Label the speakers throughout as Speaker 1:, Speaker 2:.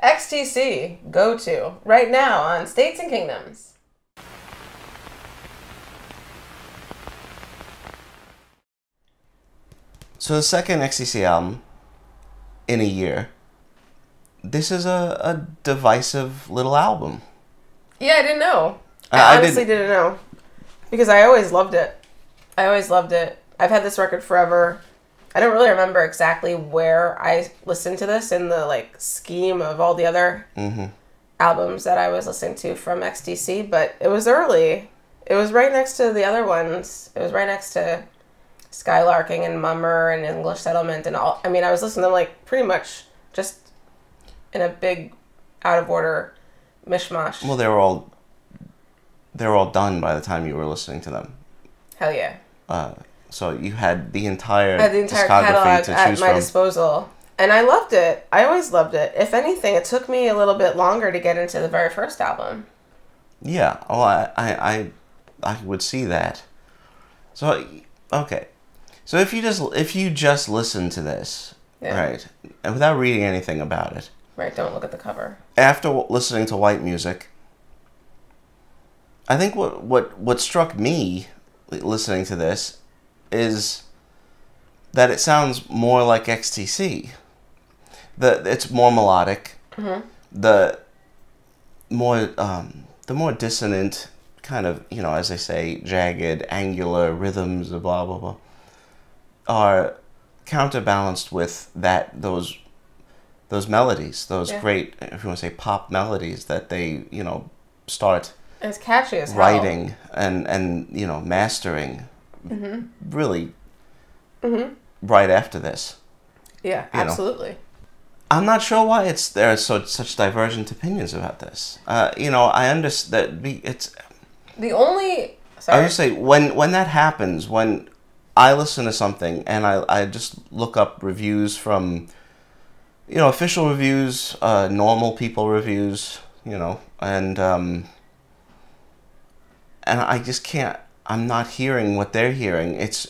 Speaker 1: XTC, go to, right now on States and Kingdoms.
Speaker 2: So the second XTC album in a year, this is a divisive little album.
Speaker 1: Yeah, I didn't know. I honestly didn't know. Because I always loved it. I've had this record forever. I don't really remember exactly where I listened to this in the like scheme of all the other albums that I was listening to from XTC, but it was early. It was right next to the other ones. It was right next to Skylarking and Mummer and English Settlement and all. I mean, I was listening to them like pretty much just in a big out of order mishmash.
Speaker 2: Well, they were all done by the time you were listening to them.
Speaker 1: Hell yeah.
Speaker 2: So you had the entire
Speaker 1: catalog at my disposal. And I loved it. I always loved it. If anything, it took me a little bit longer to get into the very first album.
Speaker 2: Yeah. Oh, I would see that. So, okay. So if you just listen to this, right, and without reading anything about it.
Speaker 1: Right, don't look at the cover. After
Speaker 2: listening to white music, I think what struck me listening to this is that it sounds more like XTC. It's more melodic. The more dissonant kind of, as they say, jagged, angular rhythms, blah blah blah, are counterbalanced with those melodies, those great, if you want to say, pop melodies that they start.
Speaker 1: It's catchy as hell.
Speaker 2: Writing and mastering really right after this.
Speaker 1: Yeah, absolutely.
Speaker 2: I'm not sure why there are such divergent opinions about this. I understand that it's
Speaker 1: the only.
Speaker 2: Sorry. I would say when that happens, when I listen to something and I just look up reviews from, official reviews, normal people reviews, and I just can't. I'm not hearing what they're hearing. It's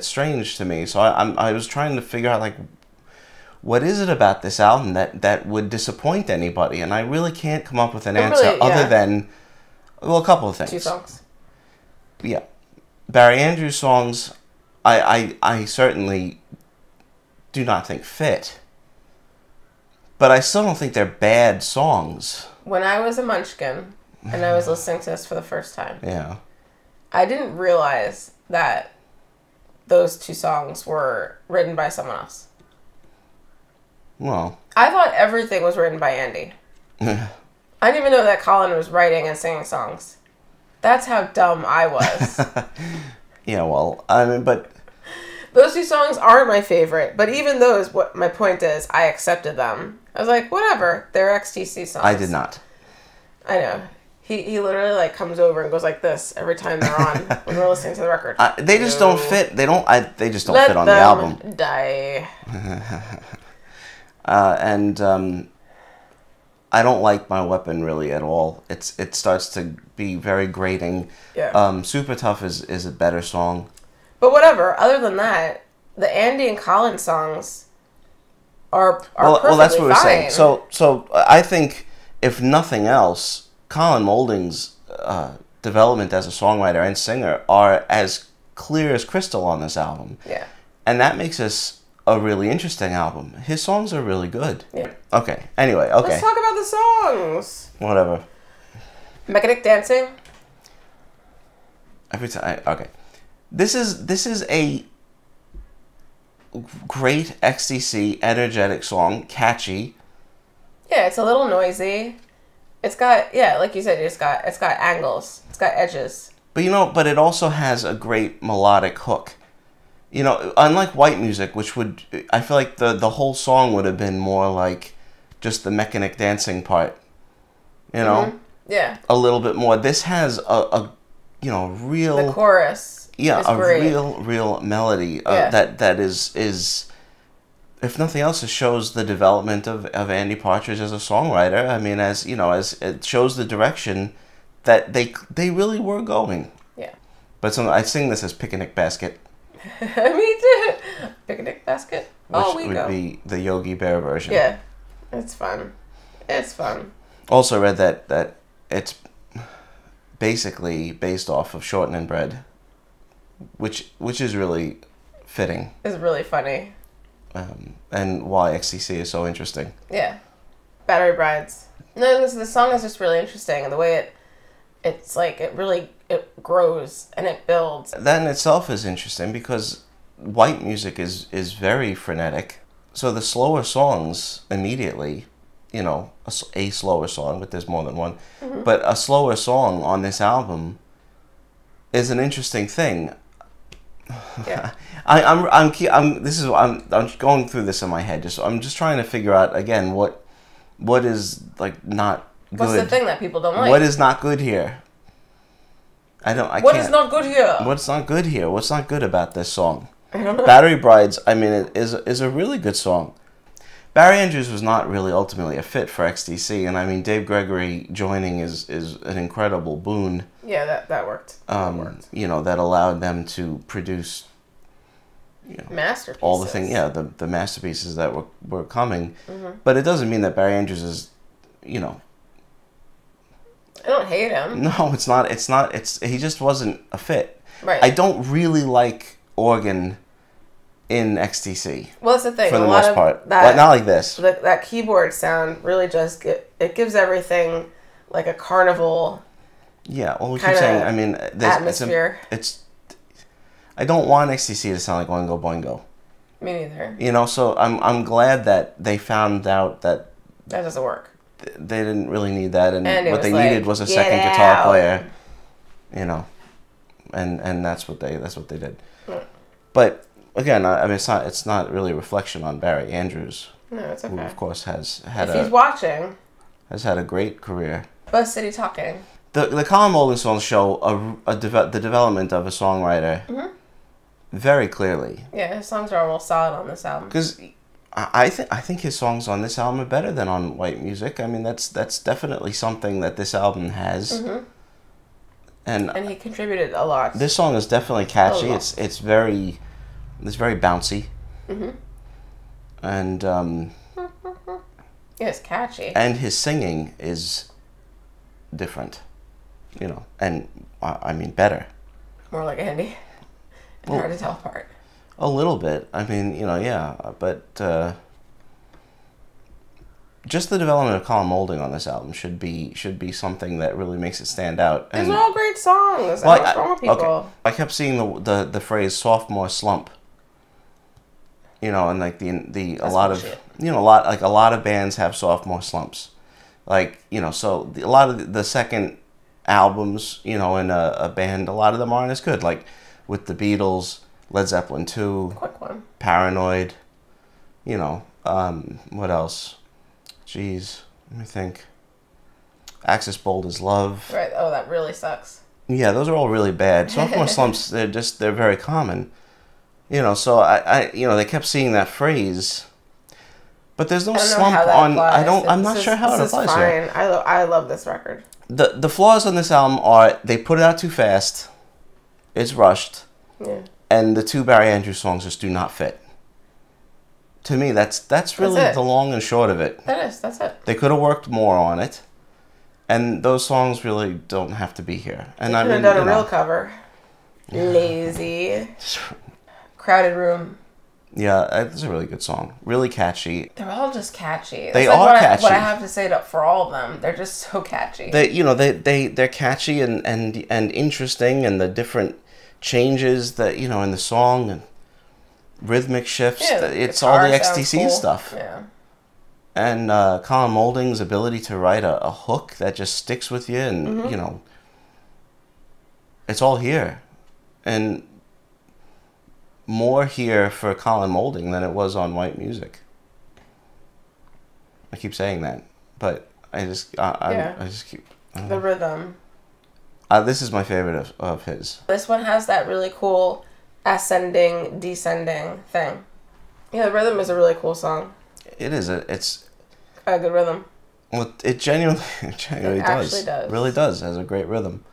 Speaker 2: strange to me. So I was trying to figure out like, what is it about this album that would disappoint anybody? And I really can't come up with an answer other than, well, a couple of things.
Speaker 1: 2 songs.
Speaker 2: Yeah, Barry Andrews songs, I certainly do not think fit. But I still don't think they're bad songs.
Speaker 1: When I was a munchkin and I was listening to this for the first time,
Speaker 2: I
Speaker 1: didn't realize that those 2 songs were written by someone else.
Speaker 2: Well,
Speaker 1: I thought everything was written by Andy. I didn't even know that Colin was writing and singing songs. That's how dumb I was.
Speaker 2: Yeah, well, I mean, but
Speaker 1: those 2 songs aren't my favorite, but even those, what my point is, I accepted them. I was like, whatever, they're XTC songs.
Speaker 2: I did not.
Speaker 1: I know. He literally like comes over and goes like this every time they're on when we're listening to the record.
Speaker 2: They just don't fit. They just don't fit on the album.
Speaker 1: Die.
Speaker 2: And I don't like My Weapon really at all. It starts to be very grating.
Speaker 1: Yeah.
Speaker 2: Super Tough is a better song.
Speaker 1: But whatever. Other than that, the Andy and Colin songs are perfectly
Speaker 2: well, that's what we're
Speaker 1: fine.
Speaker 2: saying. So I think if nothing else, Colin Moulding's development as a songwriter and singer are as clear as crystal on this album.
Speaker 1: Yeah.
Speaker 2: And that makes this a really interesting album. His songs are really good.
Speaker 1: Yeah.
Speaker 2: Okay. Anyway, okay.
Speaker 1: Let's talk about the songs.
Speaker 2: Whatever.
Speaker 1: Mechanic Dancing.
Speaker 2: Every time. Okay. This is a great XTC energetic song, catchy.
Speaker 1: Yeah, it's a little noisy. It's got, like you said, it's got angles. It's got edges.
Speaker 2: But it also has a great melodic hook. Unlike white music, which I feel like the whole song would have been more like just the mechanic dancing part.
Speaker 1: Yeah.
Speaker 2: A little bit more. This has a real...
Speaker 1: The chorus.
Speaker 2: Yeah,
Speaker 1: is great.
Speaker 2: real melody that is, if nothing else, it shows the development of Andy Partridge as a songwriter. I mean, as it shows the direction that they really were going.
Speaker 1: Yeah.
Speaker 2: But I sing this as Picnic Basket.
Speaker 1: Me too. Picnic Basket.
Speaker 2: Which would be the Yogi Bear version.
Speaker 1: Yeah, it's fun. It's fun.
Speaker 2: Also read that it's basically based off of Shorten and Bread, which is really fitting.
Speaker 1: It's really funny.
Speaker 2: And why XTC is so interesting.
Speaker 1: Yeah. Battery Brides. No, the song is just really interesting, and the way it's like it grows and it builds.
Speaker 2: That in itself is interesting because white music is very frenetic. So the slower songs immediately, you know, a slower song, but there's more than one. Mm-hmm. But a slower song on this album is an interesting thing.
Speaker 1: Yeah.
Speaker 2: I'm going through this in my head. I'm just trying to figure out again what is like not good.
Speaker 1: What's the thing that people don't like?
Speaker 2: What is not good here?
Speaker 1: What is not good here?
Speaker 2: What's not good here? What's not good about this song?
Speaker 1: I don't know.
Speaker 2: Battery Brides, I mean, it is a really good song. Barry Andrews was not really ultimately a fit for XTC, and I mean, Dave Gregory joining is an incredible boon.
Speaker 1: Yeah, that worked.
Speaker 2: You know, that allowed them to produce, you know,
Speaker 1: masterpieces.
Speaker 2: All the things, yeah, the masterpieces that were coming. Mm-hmm. But it doesn't mean that Barry Andrews is, you know.
Speaker 1: I don't hate him.
Speaker 2: No, it's not. He just wasn't a fit.
Speaker 1: Right.
Speaker 2: I don't really like organ in XTC.
Speaker 1: Well, that's the thing.
Speaker 2: For the most part. Not like this.
Speaker 1: That keyboard sound really just it gives everything like a carnival.
Speaker 2: Yeah, well, we keep saying, I mean,
Speaker 1: atmosphere.
Speaker 2: I don't want XTC to sound like Oingo Boingo.
Speaker 1: Me neither.
Speaker 2: You know, so I'm glad that they found out that
Speaker 1: doesn't work.
Speaker 2: They didn't really need that, and what they
Speaker 1: like,
Speaker 2: needed was a second guitar player. You know, and that's what they did. Mm. But again, I mean, it's not really a reflection on Barry Andrews.
Speaker 1: No, it's okay.
Speaker 2: Who of course has
Speaker 1: he's watching,
Speaker 2: has had a great career.
Speaker 1: Buzz City Talking.
Speaker 2: The Colin Moulding songs show the development of a songwriter very clearly.
Speaker 1: Yeah, his songs are almost solid on this album.
Speaker 2: Because I think his songs on this album are better than on white music. I mean, that's definitely something that this album has. Mm-hmm. And
Speaker 1: he contributed a lot.
Speaker 2: This song is definitely catchy. It's very bouncy. Mm-hmm. And
Speaker 1: yeah, it's catchy.
Speaker 2: And his singing is different, you know, and I mean better.
Speaker 1: More like Andy. It's hard to tell apart.
Speaker 2: A little bit. I mean, you know, yeah, but just the development of Colin Moulding on this album should be something that really makes it stand out.
Speaker 1: These are all great songs. What's wrong with people?
Speaker 2: Okay. I kept seeing the phrase sophomore slump. You know, and like a lot of bands have sophomore slumps. Like, you know, so a lot of the second albums, you know, in a band, a lot of them aren't as good. Like with the Beatles, Led Zeppelin 2,
Speaker 1: quick one.
Speaker 2: Paranoid, you know, what else? Jeez, let me think. Axis Bold as Love.
Speaker 1: Right. Oh, that really sucks.
Speaker 2: Yeah, those are all really bad. Sophomore slumps, they're very common. You know, so I you know, they kept seeing that phrase, but there's no slump on. I'm not sure how it applies here.
Speaker 1: I love this record.
Speaker 2: The flaws on this album are they put it out too fast. It's rushed. Yeah. And the two Barry Andrews songs just do not fit. To me, that's really the long and short of it.
Speaker 1: That's it.
Speaker 2: They could have worked more on it, and those songs really don't have to be here. And
Speaker 1: they could have done a real cover. Lazy. Crowded Room.
Speaker 2: Yeah, it's a really good song. Really catchy.
Speaker 1: They're all just catchy.
Speaker 2: They are catchy.
Speaker 1: What I have to say for all of them, they're just so catchy.
Speaker 2: They're catchy and interesting, and the different changes that, you know, in the song and rhythmic shifts.
Speaker 1: Yeah,
Speaker 2: it's all the XTC
Speaker 1: cool.
Speaker 2: stuff.
Speaker 1: Yeah.
Speaker 2: And Colin Moulding's ability to write a hook that just sticks with you, and you know, it's all here, and more here for Colin Moulding than it was on white music. I keep saying that, but I just keep
Speaker 1: the rhythm.
Speaker 2: This is my favorite of his.
Speaker 1: This one has that really cool ascending, descending thing. Yeah, the rhythm is a really cool song.
Speaker 2: It is. It's
Speaker 1: a good rhythm.
Speaker 2: Well, it genuinely does. Really does. It has a great rhythm.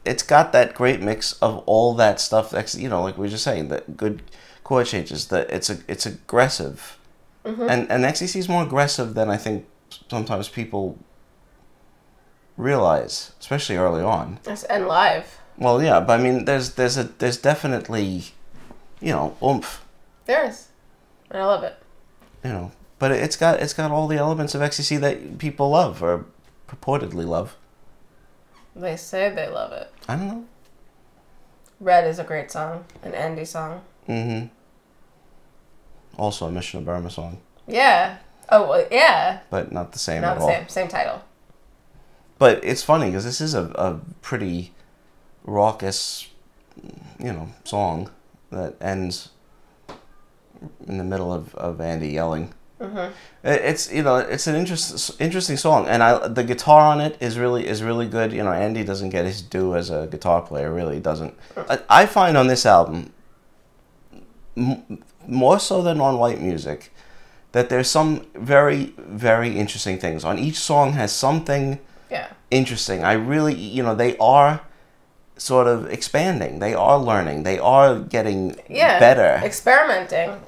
Speaker 2: It's got that great mix of all that stuff. You know, like we were just saying, that good chord changes. That it's aggressive, and XTC is more aggressive than I think sometimes people realize, especially early on.
Speaker 1: And live.
Speaker 2: Well, yeah, but I mean, there's definitely, you know, oomph.
Speaker 1: There is, and I love it.
Speaker 2: You know, but it's got all the elements of XTC that people love or purportedly love.
Speaker 1: They say they love it.
Speaker 2: I don't know.
Speaker 1: Red is a great song, an Andy song.
Speaker 2: Mm-hmm. Also a Mission of Burma song.
Speaker 1: Yeah. Oh, well, yeah.
Speaker 2: But not the same
Speaker 1: Not
Speaker 2: at
Speaker 1: the
Speaker 2: all.
Speaker 1: same title.
Speaker 2: But it's funny because this is a pretty raucous, you know, song that ends in the middle of Andy yelling. Mm-hmm. It's, you know, it's an interesting song, and the guitar on it is really good. You know, Andy doesn't get his due as a guitar player, really doesn't. I find on this album, more so than on White Music, that there's some very, very interesting things. On each song has something interesting. I really, you know, they are sort of expanding. They are learning. They are getting better.
Speaker 1: Experimenting.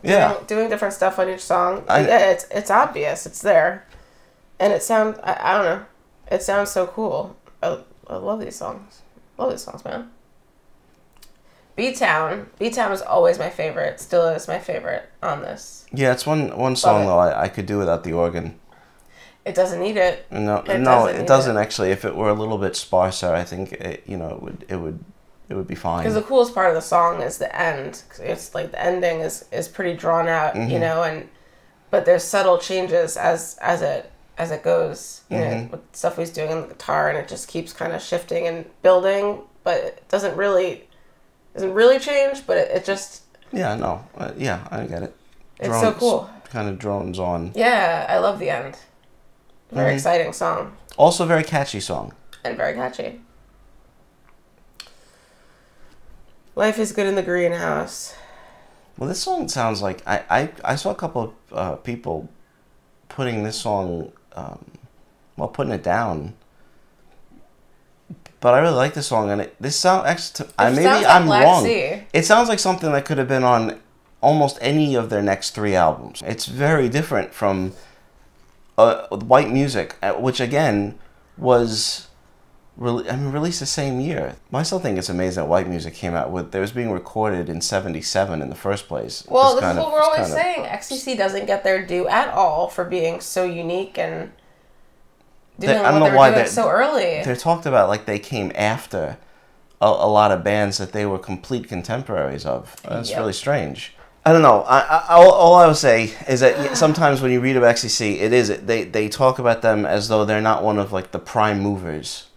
Speaker 1: Doing different stuff on each song. It's obvious. It's there. And it sounds, I don't know. It sounds so cool. I love these songs. Love these songs, man. B-Town. B-Town is always my favorite. Still is my favorite on this.
Speaker 2: Yeah, it's one song, though, I could do without the organ.
Speaker 1: It doesn't need it.
Speaker 2: No, it doesn't actually. If it were a little bit sparser, I think it would be fine.
Speaker 1: Because the coolest part of the song is the end. It's like the ending is pretty drawn out, you know, but there's subtle changes as it goes. You know, with stuff he's doing on the guitar, and it just keeps kind of shifting and building, but it doesn't really change. But it just
Speaker 2: I get it.
Speaker 1: It's so cool.
Speaker 2: Kind of drones on.
Speaker 1: Yeah, I love the end. Very exciting song.
Speaker 2: Also very catchy song.
Speaker 1: And very catchy. Life is Good in the Greenhouse.
Speaker 2: Well, this song sounds like... I saw a couple of people putting this song... putting it down. But I really like this song, and this sound... maybe I'm wrong. It sounds like something that could have been on almost any of their next 3 albums. It's very different from... White Music, which again was released the same year. I still think it's amazing that White Music came out with. It was being recorded in '77 in the first place.
Speaker 1: Well, this is what we're always saying. XTC doesn't get their due at all for being so unique and doing what they were doing so early.
Speaker 2: They're talked about like they came after a lot of bands that they were complete contemporaries of. That's really strange. I don't know. All I would say is that sometimes when you read about XTC, they talk about them as though they're not one of like the prime movers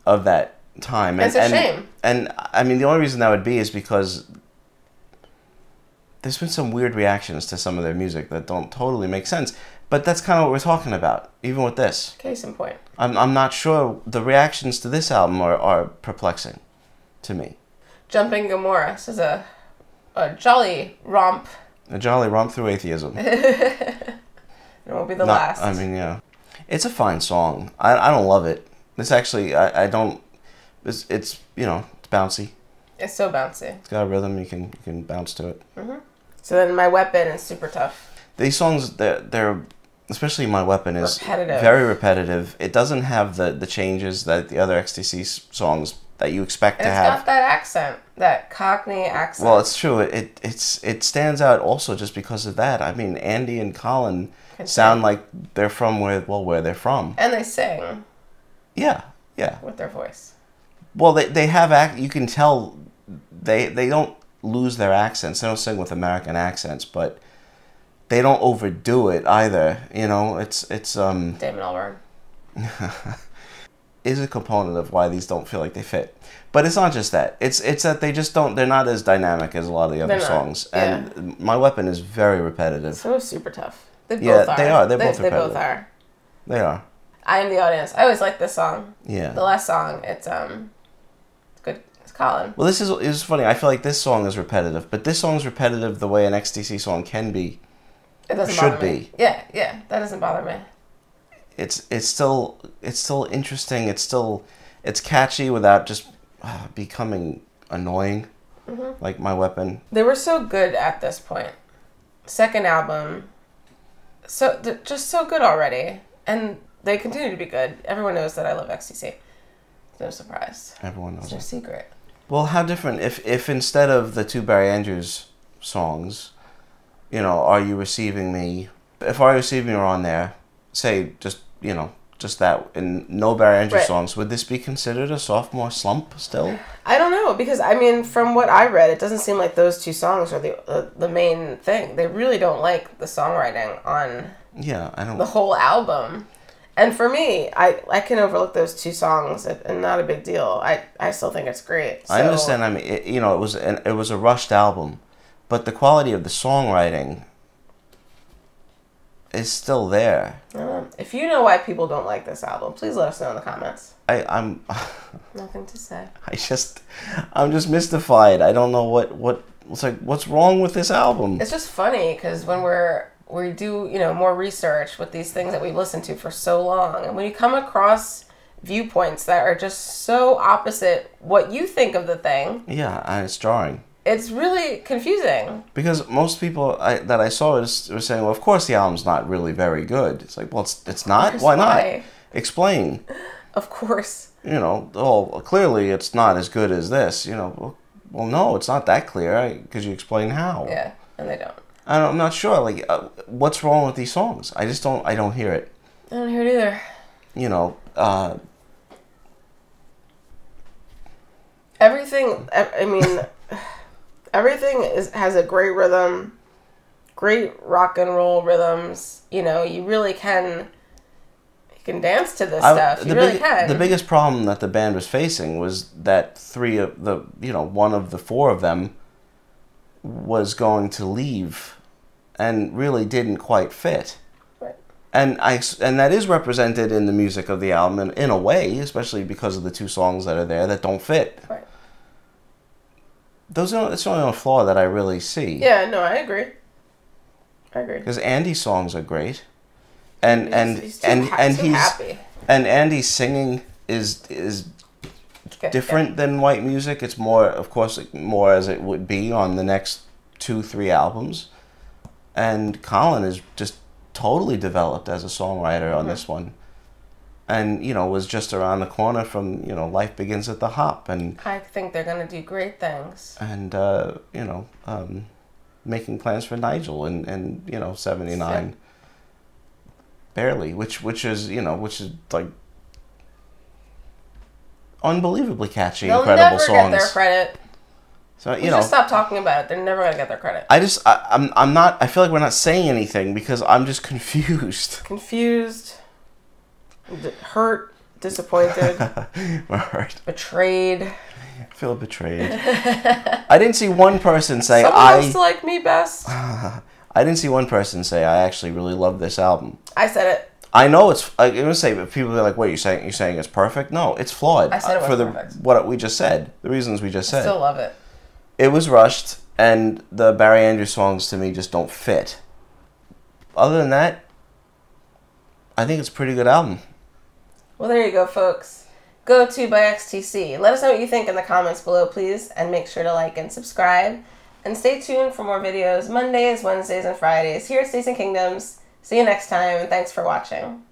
Speaker 2: of that time.
Speaker 1: It's a shame.
Speaker 2: And I mean, the only reason that would be is because there's been some weird reactions to some of their music that don't totally make sense. But that's kind of what we're talking about, even with this.
Speaker 1: Case in point.
Speaker 2: I'm not sure. The reactions to this album are perplexing to me.
Speaker 1: Jumping Gomorrah says a jolly romp.
Speaker 2: A jolly romp through atheism.
Speaker 1: It won't be the last.
Speaker 2: I mean, yeah. It's a fine song. I don't love it. This actually, I don't... It's you know, it's bouncy.
Speaker 1: It's so bouncy.
Speaker 2: It's got a rhythm. You can bounce to it.
Speaker 1: So then My Weapon is super tough.
Speaker 2: These songs, they're especially My Weapon is
Speaker 1: repetitive.
Speaker 2: Very repetitive. It doesn't have the changes that the other XTC songs that you expect to have.
Speaker 1: It's got that accent, that Cockney accent.
Speaker 2: Well, it's true. It stands out also just because of that. I mean, Andy and Colin sound like they're from where they're from.
Speaker 1: And they sing.
Speaker 2: Yeah.
Speaker 1: With their voice.
Speaker 2: Well, they have you can tell they don't lose their accents. They don't sing with American accents, but they don't overdo it either. You know, it's
Speaker 1: Damon Albarn.
Speaker 2: Is a component of why these don't feel like they fit. But it's not just that. It's that they just don't... They're not as dynamic as a lot of the other songs. And My Weapon is very repetitive.
Speaker 1: So super tough. They both are.
Speaker 2: They are. They're both repetitive.
Speaker 1: They both are.
Speaker 2: They are.
Speaker 1: I Am the Audience. I always like this song.
Speaker 2: Yeah.
Speaker 1: The last song, it's good. It's Colin.
Speaker 2: Well, this is funny. I feel like this song is repetitive. But this song's repetitive the way an XTC song can be.
Speaker 1: It doesn't bother me. Yeah. That doesn't bother me.
Speaker 2: It's still interesting. It's catchy without just becoming annoying, like My Weapon.
Speaker 1: They were so good at this point. Second album, just so good already. And they continue to be good. Everyone knows that I love XTC. No surprise.
Speaker 2: Everyone knows.
Speaker 1: It's no secret.
Speaker 2: Well, how different if instead of the two Barry Andrews songs, you know, Are You Receiving Me? If Are You Receiving Me are on there, say just, you know, just that, and no Barry Andrews songs, would this be considered a sophomore slump still?
Speaker 1: I don't know, because I mean, from what I read, it doesn't seem like those two songs are the main thing. They really don't like the songwriting on the whole album. And for me, I can overlook those two songs and not a big deal. I still think it's great. So.
Speaker 2: I understand. I mean, it was a rushed album, but the quality of the songwriting is still there.
Speaker 1: If you know why people don't like this album, please let us know in the comments.
Speaker 2: I'm
Speaker 1: nothing to say.
Speaker 2: I'm just mystified. I don't know what's wrong with this album.
Speaker 1: It's just funny because when we do, you know, more research with these things that we've listened to for so long, and when you come across viewpoints that are just so opposite what you think of the thing,
Speaker 2: and it's jarring.
Speaker 1: It's really confusing. Because
Speaker 2: most people that I saw were saying, well, of course the album's not really very good. It's like, well, it's not? Why not? Explain.
Speaker 1: Of course.
Speaker 2: You know, clearly it's not as good as this. You know, well, no, it's not that clear. Could you explain how?
Speaker 1: Yeah, and they don't.
Speaker 2: I'm not sure. Like, what's wrong with these songs? I don't hear it.
Speaker 1: I don't hear it either.
Speaker 2: You know,
Speaker 1: everything, I mean... Everything has a great rhythm, great rock and roll rhythms. You know, you really can dance to this stuff. You really can.
Speaker 2: The biggest problem that the band was facing was that one of the four of them was going to leave and really didn't quite fit.
Speaker 1: Right.
Speaker 2: And that is represented in the music of the album in a way, especially because of the two songs that are there that don't fit.
Speaker 1: Right.
Speaker 2: That's the only flaw that I really see.
Speaker 1: Yeah, no, I agree.
Speaker 2: Because Andy's songs are great, and
Speaker 1: he's happy.
Speaker 2: And Andy's singing is different than white music. It's more, of course, more as it would be on the next 2-3 albums. And Colin is just totally developed as a songwriter on this one. And, you know, was just around the corner from, you know, Life Begins at the Hop. And
Speaker 1: I think they're going to do great things.
Speaker 2: And, you know, Making Plans for Nigel and you know, 79. Yeah. Barely, which is like unbelievably catchy, incredible songs. They'll never get their credit.
Speaker 1: So, you know, just stop talking about it. They're never going to get their credit.
Speaker 2: I'm not, I feel like we're not saying anything because I'm just confused.
Speaker 1: Confused. Hurt, disappointed, betrayed.
Speaker 2: I feel betrayed. I didn't see one person say
Speaker 1: Someone else like me best.
Speaker 2: I didn't see one person say I actually really love this album.
Speaker 1: I said it.
Speaker 2: I know it's. I'm gonna say, but people are like, "Wait, you're saying it's perfect?" No, it's flawed.
Speaker 1: I said it was perfect.
Speaker 2: What we just said, the reasons we just said.
Speaker 1: I still love it.
Speaker 2: It was rushed, and the Barry Andrews songs to me just don't fit. Other than that, I think it's a pretty good album.
Speaker 1: Well, there you go, folks. Go to by XTC. Let us know what you think in the comments below, please, and make sure to like and subscribe. And stay tuned for more videos Mondays, Wednesdays, and Fridays here at States and Kingdoms. See you next time, and thanks for watching.